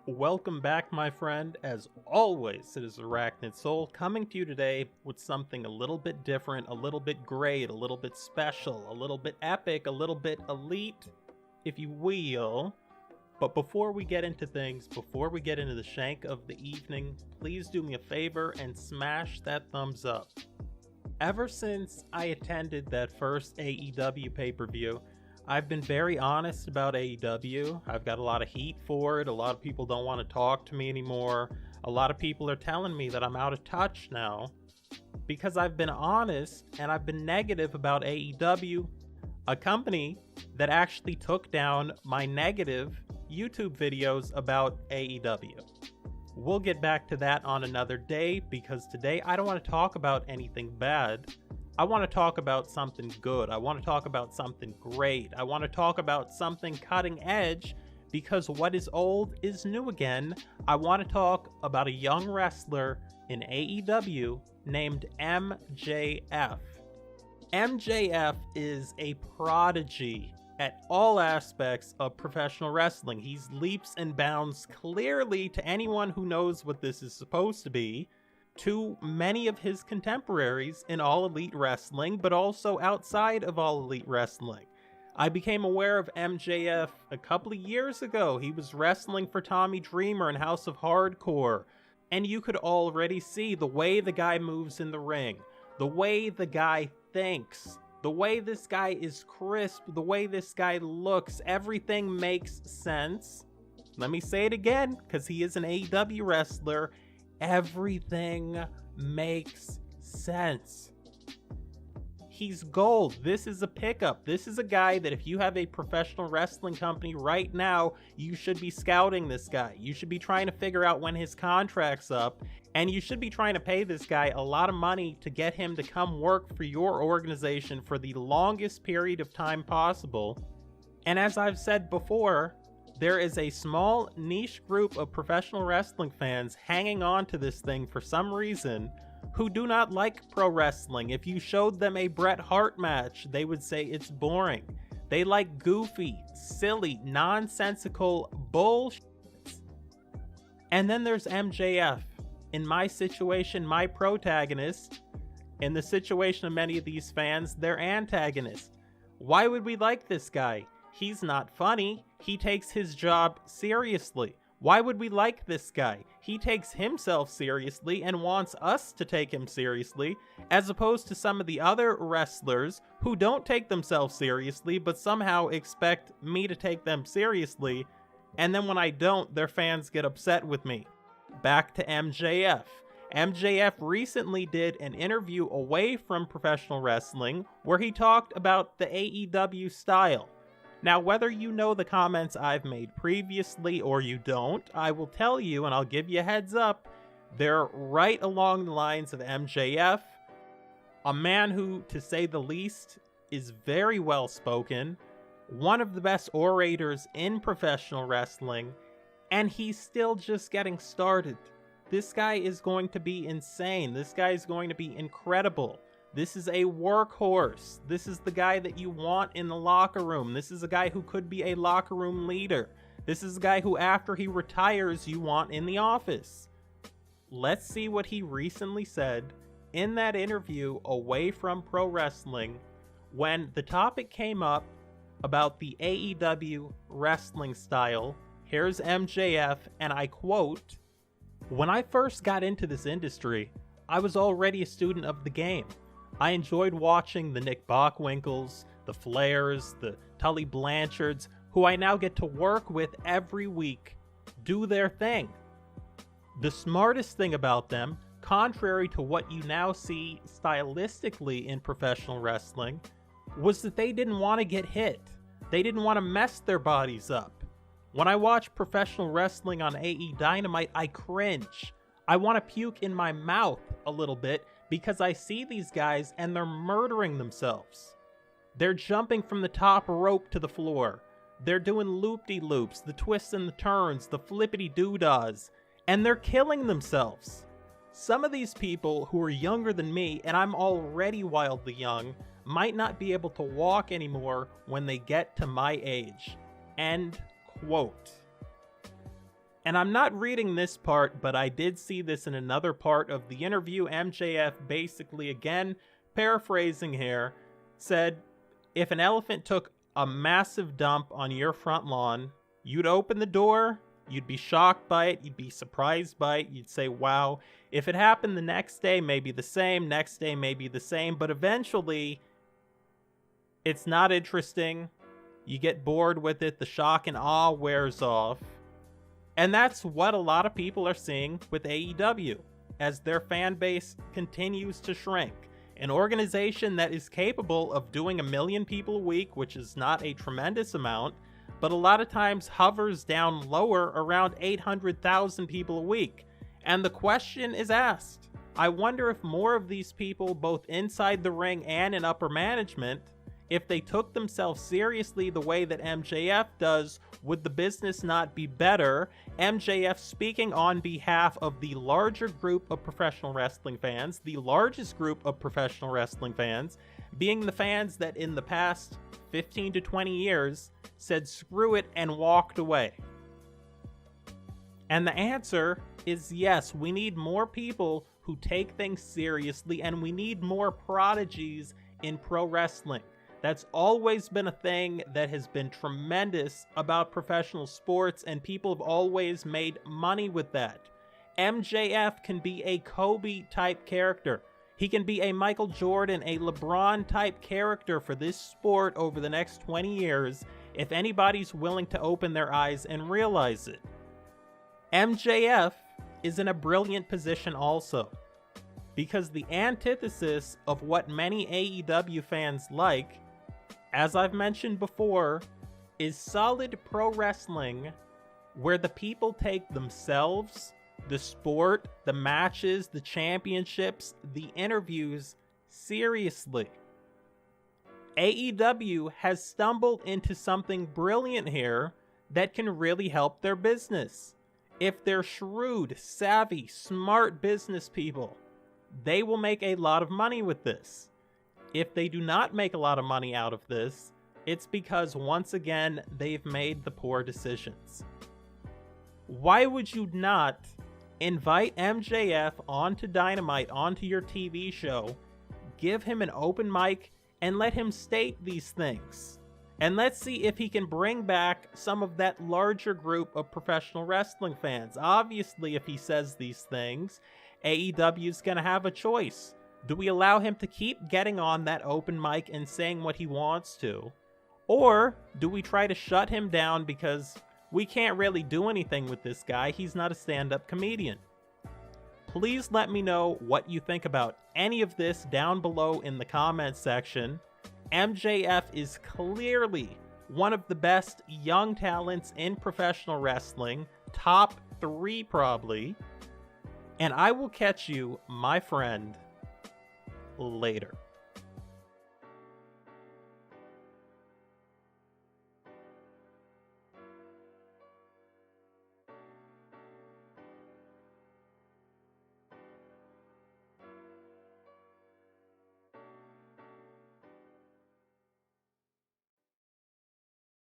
Welcome back, my friend. As always, it is Arachnid Soul coming to you today with something a little bit different, a little bit great, a little bit special, a little bit epic, a little bit elite, if you will. But before we get into things, before we get into the shank of the evening, please do me a favor and smash that thumbs up. Ever since I attended that first AEW pay-per-view, I've been very honest about AEW. I've got a lot of heat for it. A lot of people don't want to talk to me anymore. A lot of people are telling me that I'm out of touch now because I've been honest and I've been negative about AEW, a company that actually took down my negative YouTube videos about AEW. We'll get back to that on another day because today I don't want to talk about anything bad. I want to talk about something good. I want to talk about something great. I want to talk about something cutting edge because what is old is new again. I want to talk about a young wrestler in AEW named MJF. MJF is a prodigy at all aspects of professional wrestling. He leaps and bounds clearly to anyone who knows what this is supposed to be, to many of his contemporaries in All Elite Wrestling, but also outside of All Elite Wrestling. I became aware of MJF a couple of years ago. He was wrestling for Tommy Dreamer in House of Hardcore, and you could already see the way the guy moves in the ring, the way the guy thinks, the way this guy is crisp, the way this guy looks. Everything makes sense. Let me say it again, because he is an AEW wrestler. Everything makes sense. He's gold. This is a pickup. This is a guy that if you have a professional wrestling company right now, you should be scouting this guy. You should be trying to figure out when his contract's up, and you should be trying to pay this guy a lot of money to get him to come work for your organization for the longest period of time possible. And as I've said before, there is a small niche group of professional wrestling fans hanging on to this thing for some reason who do not like pro wrestling. If you showed them a Bret Hart match, they would say it's boring. They like goofy, silly, nonsensical bullshit. And then there's MJF. In my situation, my protagonist. In the situation of many of these fans, their antagonist. Why would we like this guy? He's not funny. He takes his job seriously. Why would we like this guy? He takes himself seriously and wants us to take him seriously, as opposed to some of the other wrestlers who don't take themselves seriously, but somehow expect me to take them seriously, and then when I don't, their fans get upset with me. Back to MJF. MJF recently did an interview away from professional wrestling where he talked about the AEW style. Now, whether you know the comments I've made previously or you don't, I will tell you, and I'll give you a heads up, they're right along the lines of MJF, a man who, to say the least, is very well spoken, one of the best orators in professional wrestling, and he's still just getting started. This guy is going to be insane. This guy is going to be incredible. This is a workhorse. This is the guy that you want in the locker room. This is a guy who could be a locker room leader. This is a guy who, after he retires, you want in the office. Let's see what he recently said in that interview away from pro wrestling when the topic came up about the AEW wrestling style. Here's MJF, and I quote, "When I first got into this industry, I was already a student of the game. I enjoyed watching the Nick Bockwinkel's, the Flairs, the Tully Blanchards, who I now get to work with every week, do their thing. The smartest thing about them, contrary to what you now see stylistically in professional wrestling, was that they didn't want to get hit. They didn't want to mess their bodies up. When I watch professional wrestling on AE Dynamite, I cringe. I want to puke in my mouth a little bit because I see these guys and they're murdering themselves. They're jumping from the top rope to the floor. They're doing loop-de-loops, the twists and the turns, the flippity-doo-dahs, and they're killing themselves. Some of these people who are younger than me, and I'm already wildly young, might not be able to walk anymore when they get to my age." End quote. And I'm not reading this part, but I did see this in another part of the interview. MJF basically, again, paraphrasing here, said, if an elephant took a massive dump on your front lawn, you'd open the door, you'd be shocked by it, you'd be surprised by it, you'd say, wow. If it happened the next day, maybe the same, next day, maybe the same, but eventually, it's not interesting. You get bored with it, the shock and awe wears off. And that's what a lot of people are seeing with AEW, as their fan base continues to shrink. An organization that is capable of doing 1 million people a week, which is not a tremendous amount, but a lot of times hovers down lower around 800,000 people a week. And the question is asked, I wonder if more of these people, both inside the ring and in upper management, if they took themselves seriously the way that MJF does, would the business not be better? MJF speaking on behalf of the larger group of professional wrestling fans, the largest group of professional wrestling fans, being the fans that in the past 15 to 20 years said screw it and walked away. And the answer is yes, we need more people who take things seriously, and we need more prodigies in pro wrestling. That's always been a thing that has been tremendous about professional sports, and people have always made money with that. MJF can be a Kobe-type character. He can be a Michael Jordan, a LeBron-type character for this sport over the next 20 years, if anybody's willing to open their eyes and realize it. MJF is in a brilliant position also, because the antithesis of what many AEW fans like, as I've mentioned before, is solid pro wrestling where the people take themselves, the sport, the matches, the championships, the interviews seriously. AEW has stumbled into something brilliant here that can really help their business. If they're shrewd, savvy, smart business people, they will make a lot of money with this. If they do not make a lot of money out of this, it's because, once again, they've made the poor decisions. Why would you not invite MJF onto Dynamite, onto your TV show, give him an open mic, and let him state these things? And let's see if he can bring back some of that larger group of professional wrestling fans. Obviously, if he says these things, AEW's going to have a choice. Do we allow him to keep getting on that open mic and saying what he wants to? Or do we try to shut him down because we can't really do anything with this guy? He's not a stand-up comedian. Please let me know what you think about any of this down below in the comments section. MJF is clearly one of the best young talents in professional wrestling, top 3 probably. And I will catch you, my friend, later.